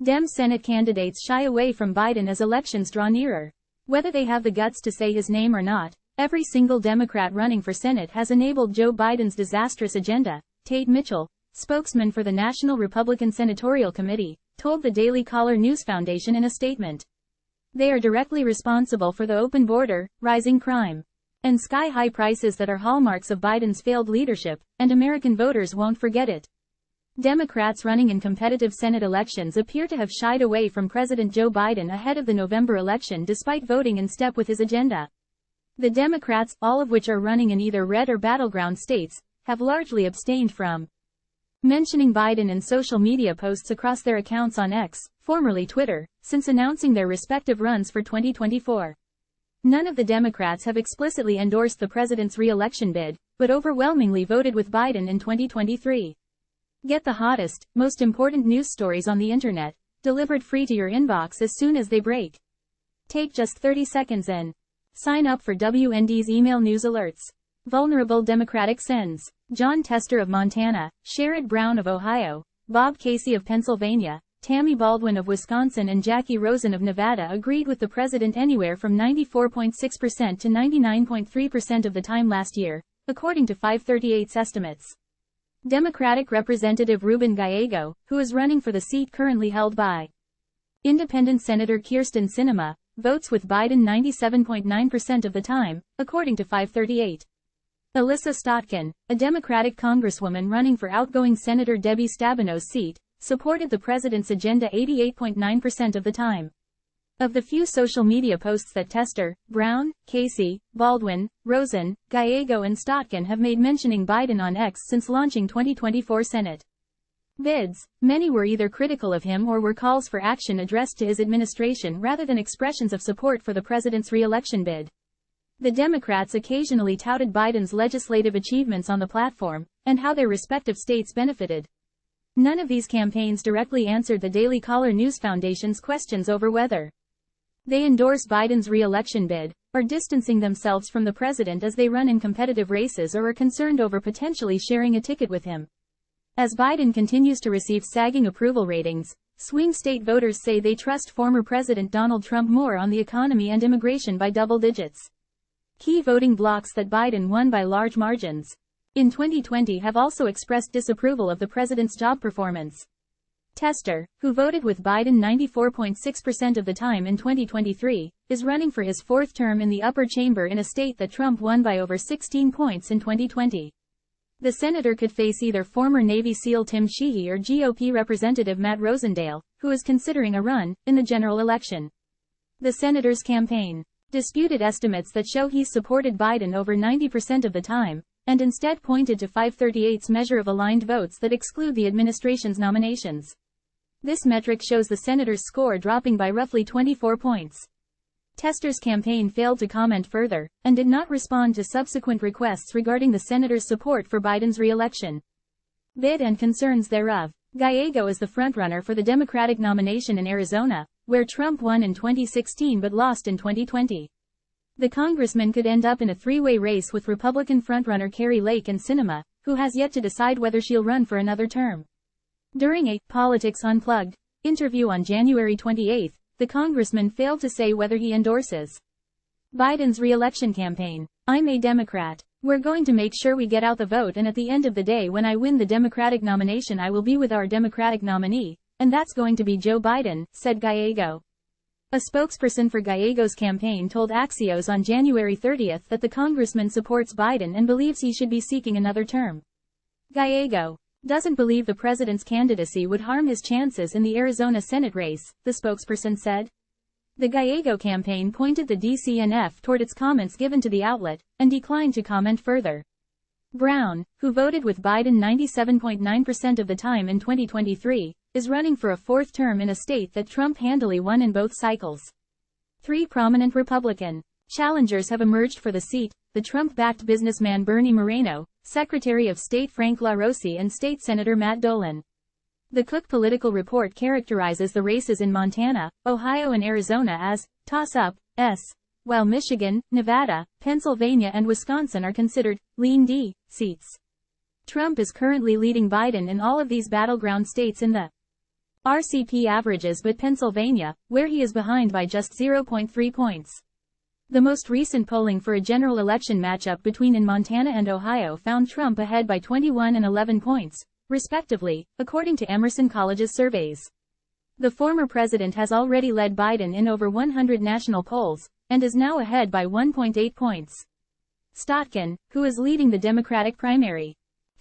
Dem Senate candidates shy away from Biden as elections draw nearer. Whether they have the guts to say his name or not, every single Democrat running for Senate has enabled Joe Biden's disastrous agenda, Tate Mitchell, spokesman for the National Republican Senatorial Committee, told the Daily Caller News Foundation in a statement. They are directly responsible for the open border, rising crime, and sky-high prices that are hallmarks of Biden's failed leadership, and American voters won't forget it. Democrats running in competitive Senate elections appear to have shied away from President Joe Biden ahead of the November election despite voting in step with his agenda. The Democrats, all of which are running in either red or battleground states, have largely abstained from mentioning Biden in social media posts across their accounts on X, formerly Twitter, since announcing their respective runs for 2024. None of the Democrats have explicitly endorsed the president's re-election bid, but overwhelmingly voted with Biden in 2023. Get the hottest, most important news stories on the internet, delivered free to your inbox as soon as they break. Take just 30 seconds and sign up for WND's email news alerts. Vulnerable Democratic Sens. Jon Tester of Montana, Sherrod Brown of Ohio, Bob Casey of Pennsylvania, Tammy Baldwin of Wisconsin and Jacky Rosen of Nevada agreed with the president anywhere from 94.6% to 99.3% of the time last year, according to FiveThirtyEight's estimates. Democratic Representative Ruben Gallego, who is running for the seat currently held by Independent Senator Kyrsten Sinema, votes with Biden 97.9% of the time, according to FiveThirtyEight. Alyssa Stotkin, a Democratic congresswoman running for outgoing Senator Debbie Stabinov's seat, supported the president's agenda 88.9% of the time. Of the few social media posts that Tester, Brown, Casey, Baldwin, Rosen, Gallego and Stotkin have made mentioning Biden on X since launching 2024 Senate bids, many were either critical of him or were calls for action addressed to his administration rather than expressions of support for the president's re-election bid. The Democrats occasionally touted Biden's legislative achievements on the platform, and how their respective states benefited. None of these campaigns directly answered the Daily Caller News Foundation's questions over whether they endorse Biden's re-election bid, are distancing themselves from the president as they run in competitive races or are concerned over potentially sharing a ticket with him. As Biden continues to receive sagging approval ratings, swing state voters say they trust former President Donald Trump more on the economy and immigration by double digits. Key voting blocs that Biden won by large margins in 2020 have also expressed disapproval of the president's job performance. Tester, who voted with Biden 94.6% of the time in 2023, is running for his fourth term in the upper chamber in a state that Trump won by over 16 points in 2020. The senator could face either former Navy SEAL Tim Sheehy or GOP Representative Matt Rosendale, who is considering a run in the general election. The senator's campaign disputed estimates that show he's supported Biden over 90% of the time, and instead pointed to FiveThirtyEight's measure of aligned votes that exclude the administration's nominations. This metric shows the senator's score dropping by roughly 24 points. Tester's campaign failed to comment further, and did not respond to subsequent requests regarding the senator's support for Biden's re-election bid and concerns thereof. Gallego is the frontrunner for the Democratic nomination in Arizona, where Trump won in 2016 but lost in 2020. The congressman could end up in a three-way race with Republican frontrunner Kari Lake and Sinema, who has yet to decide whether she'll run for another term. During a Politics Unplugged interview on January 28, the congressman failed to say whether he endorses Biden's re-election campaign. "I'm a Democrat. We're going to make sure we get out the vote, and at the end of the day when I win the Democratic nomination I will be with our Democratic nominee, and that's going to be Joe Biden," said Gallego. A spokesperson for Gallego's campaign told Axios on January 30 that the congressman supports Biden and believes he should be seeking another term. Gallego doesn't believe the president's candidacy would harm his chances in the Arizona Senate race, the spokesperson said. The Gallego campaign pointed the DCNF toward its comments given to the outlet, and declined to comment further. Brown, who voted with Biden 97.9% of the time in 2023, is running for a fourth term in a state that Trump handily won in both cycles. Three prominent Republican challengers have emerged for the seat: the Trump-backed businessman Bernie Moreno, Secretary of State Frank LaRossi and State Senator Matt Dolan. The Cook Political Report characterizes the races in Montana, Ohio and Arizona as toss-up, while Michigan, Nevada, Pennsylvania and Wisconsin are considered lean D seats. Trump is currently leading Biden in all of these battleground states in the RCP averages but Pennsylvania, where he is behind by just 0.3 points. The most recent polling for a general election matchup between in Montana and Ohio found Trump ahead by 21 and 11 points, respectively, according to Emerson College's surveys. The former president has already led Biden in over 100 national polls, and is now ahead by 1.8 points. Stotkin, who is leading the Democratic primary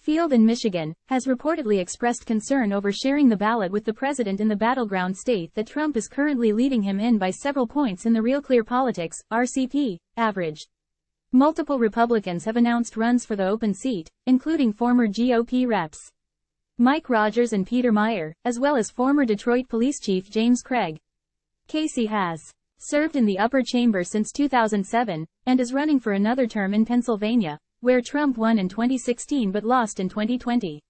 field in Michigan, has reportedly expressed concern over sharing the ballot with the president in the battleground state that Trump is currently leading him in by several points in the Real Clear Politics, RCP, average. Multiple Republicans have announced runs for the open seat, including former GOP reps Mike Rogers and Peter Meyer, as well as former Detroit Police Chief James Craig. Casey has served in the upper chamber since 2007, and is running for another term in Pennsylvania, where Trump won in 2016 but lost in 2020.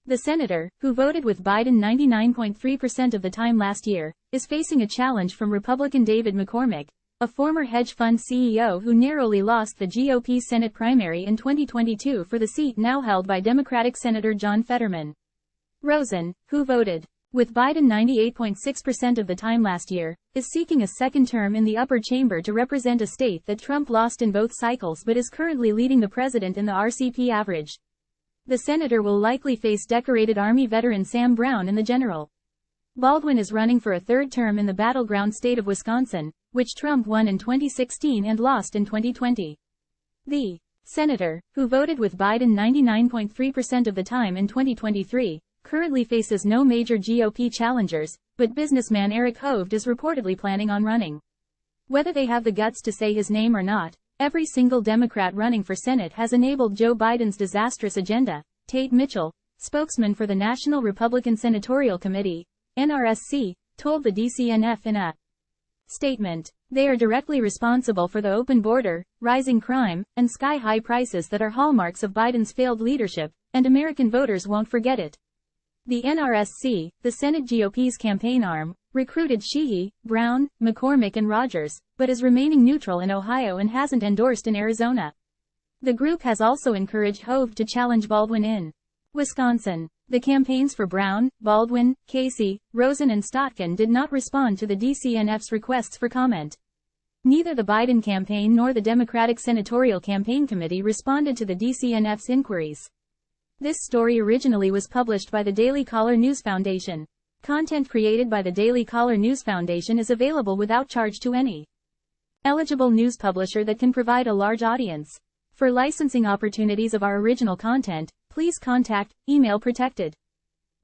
The senator, who voted with Biden 99.3% of the time last year, is facing a challenge from Republican David McCormick, a former hedge fund CEO who narrowly lost the GOP Senate primary in 2022 for the seat now held by Democratic Senator John Fetterman. Rosen, who voted with Biden 98.6% of the time last year, is seeking a second term in the upper chamber to represent a state that Trump lost in both cycles but is currently leading the president in the RCP average. The senator will likely face decorated Army veteran Sam Brown in the general. Baldwin is running for a third term in the battleground state of Wisconsin, which Trump won in 2016 and lost in 2020. The senator, who voted with Biden 99.3% of the time in 2023, currently faces no major GOP challengers, but businessman Eric Hovde is reportedly planning on running. Whether they have the guts to say his name or not, every single Democrat running for Senate has enabled Joe Biden's disastrous agenda, Tate Mitchell, spokesman for the National Republican Senatorial Committee, NRSC, told the DCNF in a statement. They are directly responsible for the open border, rising crime, and sky-high prices that are hallmarks of Biden's failed leadership, and American voters won't forget it. The NRSC, the Senate GOP's campaign arm, recruited Sheehy, Brown, McCormick and Rogers, but is remaining neutral in Ohio and hasn't endorsed in Arizona. The group has also encouraged Hovde to challenge Baldwin in Wisconsin. The campaigns for Brown, Baldwin, Casey, Rosen and Stotkin did not respond to the DCNF's requests for comment. Neither the Biden campaign nor the Democratic Senatorial Campaign Committee responded to the DCNF's inquiries. This story originally was published by the Daily Caller News Foundation. Content created by the Daily Caller News Foundation is available without charge to any eligible news publisher that can provide a large audience. For licensing opportunities of our original content, please contact email protected.